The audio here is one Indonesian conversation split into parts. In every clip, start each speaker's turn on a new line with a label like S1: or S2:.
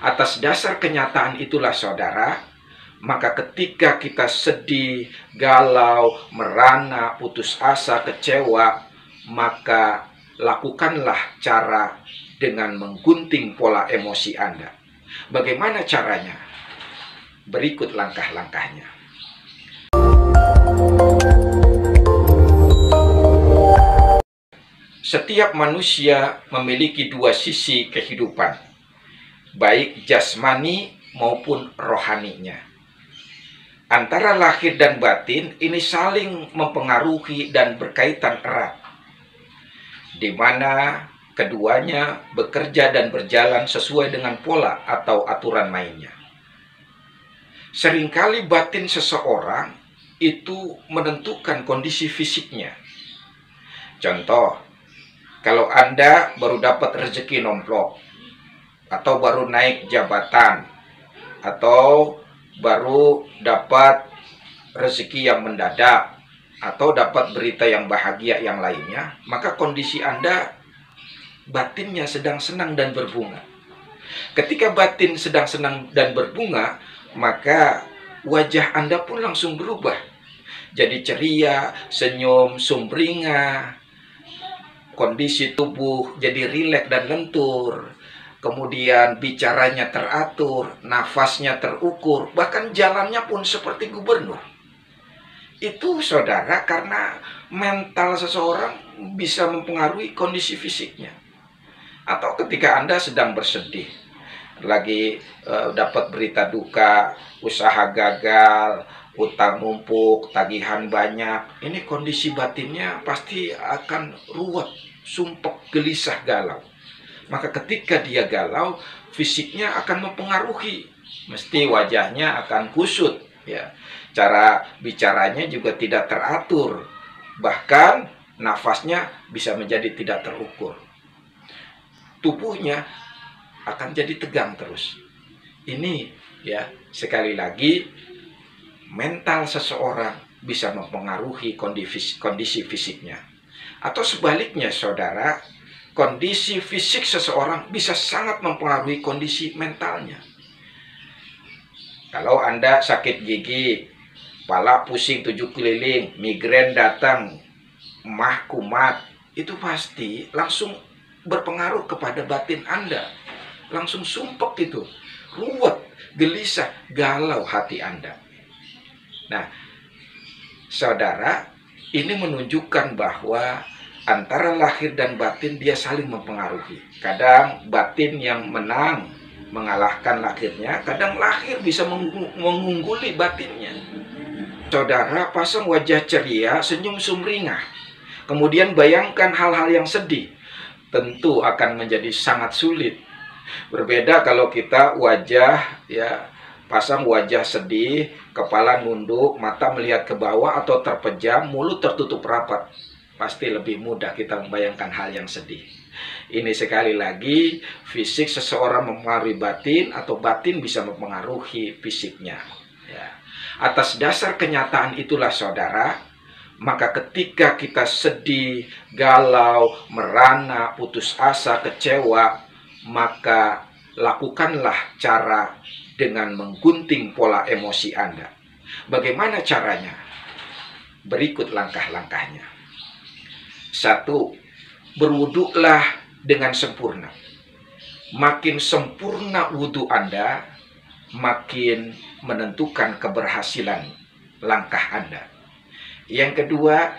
S1: Atas dasar kenyataan itulah saudara, maka ketika kita sedih, galau, merana, putus asa, kecewa, maka lakukanlah cara dengan menggunting pola emosi Anda. Bagaimana caranya? Berikut langkah-langkahnya. Setiap manusia memiliki dua sisi kehidupan, baik jasmani maupun rohaninya. Antara lahir dan batin ini saling mempengaruhi dan berkaitan erat, di mana keduanya bekerja dan berjalan sesuai dengan pola atau aturan mainnya. Seringkali batin seseorang itu menentukan kondisi fisiknya. Contoh, kalau Anda baru dapat rezeki nomplok, atau baru naik jabatan, atau baru dapat rezeki yang mendadak, atau dapat berita yang bahagia yang lainnya, maka kondisi Anda batinnya sedang senang dan berbunga. Ketika batin sedang senang dan berbunga, maka wajah Anda pun langsung berubah. Jadi ceria, senyum, sumringah, kondisi tubuh jadi rileks dan lentur. Kemudian bicaranya teratur, nafasnya terukur, bahkan jalannya pun seperti gubernur. Itu saudara karena mental seseorang bisa mempengaruhi kondisi fisiknya. Atau ketika Anda sedang bersedih, lagi dapat berita duka, usaha gagal, utang numpuk, tagihan banyak, ini kondisi batinnya pasti akan ruwet, sumpek, gelisah, galau. Maka ketika dia galau, fisiknya akan mempengaruhi. Mesti wajahnya akan kusut, ya. Cara bicaranya juga tidak teratur. Bahkan nafasnya bisa menjadi tidak terukur. Tubuhnya akan jadi tegang terus. Ini ya, sekali lagi mental seseorang bisa mempengaruhi kondisi fisiknya. Atau sebaliknya saudara, kondisi fisik seseorang bisa sangat mempengaruhi kondisi mentalnya. Kalau Anda sakit gigi, kepala pusing 7 keliling, migrain datang, emah kumat, itu pasti langsung berpengaruh kepada batin Anda. Langsung sumpek itu, ruwet, gelisah, galau hati Anda. Nah, saudara, ini menunjukkan bahwa antara lahir dan batin dia saling mempengaruhi. Kadang batin yang menang mengalahkan lahirnya, kadang lahir bisa mengungguli batinnya. Saudara pasang wajah ceria, senyum sumringah, kemudian bayangkan hal-hal yang sedih, tentu akan menjadi sangat sulit. Berbeda kalau kita wajah ya pasang wajah sedih, kepala nunduk, mata melihat ke bawah atau terpejam, mulut tertutup rapat. Pasti lebih mudah kita membayangkan hal yang sedih. Ini sekali lagi, fisik seseorang mempengaruhi batin atau batin bisa mempengaruhi fisiknya. Ya. Atas dasar kenyataan itulah saudara, maka ketika kita sedih, galau, merana, putus asa, kecewa, maka lakukanlah cara dengan menggunting pola emosi Anda. Bagaimana caranya? Berikut langkah-langkahnya. 1. Berwuduklah dengan sempurna. Makin sempurna wudhu Anda, makin menentukan keberhasilan langkah Anda. Yang kedua,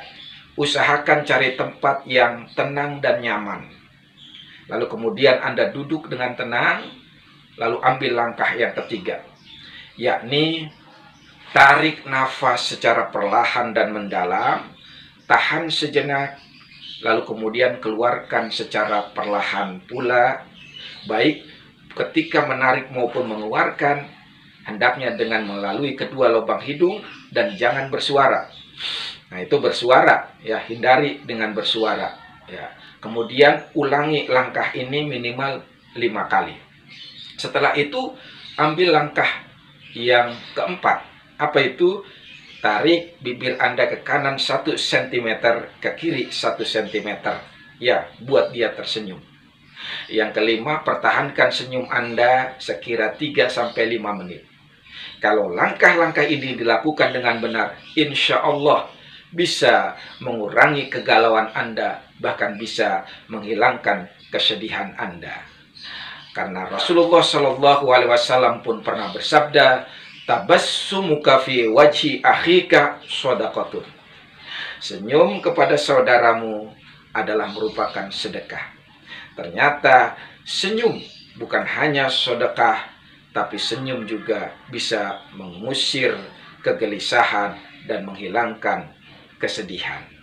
S1: usahakan cari tempat yang tenang dan nyaman. Lalu kemudian Anda duduk dengan tenang, lalu ambil langkah yang ketiga, yakni tarik nafas secara perlahan dan mendalam, tahan sejenak, lalu kemudian keluarkan secara perlahan pula. Baik ketika menarik maupun mengeluarkan, hendaknya dengan melalui kedua lubang hidung dan jangan bersuara. Nah, itu bersuara, ya, hindari dengan bersuara, ya. Kemudian ulangi langkah ini minimal 5 kali. Setelah itu ambil langkah yang keempat. Apa itu? Tarik bibir Anda ke kanan 1 cm, ke kiri 1 cm. Ya, buat dia tersenyum. Yang kelima, pertahankan senyum Anda sekira 3-5 menit. Kalau langkah-langkah ini dilakukan dengan benar, insya Allah bisa mengurangi kegalauan Anda, bahkan bisa menghilangkan kesedihan Anda. Karena Rasulullah Shallallahu Alaihi Wasallam pun pernah bersabda, tabassumuka fi wajhi akhika shadaqatun. Senyum kepada saudaramu adalah merupakan sedekah. Ternyata senyum bukan hanya sedekah, tapi senyum juga bisa mengusir kegelisahan dan menghilangkan kesedihan.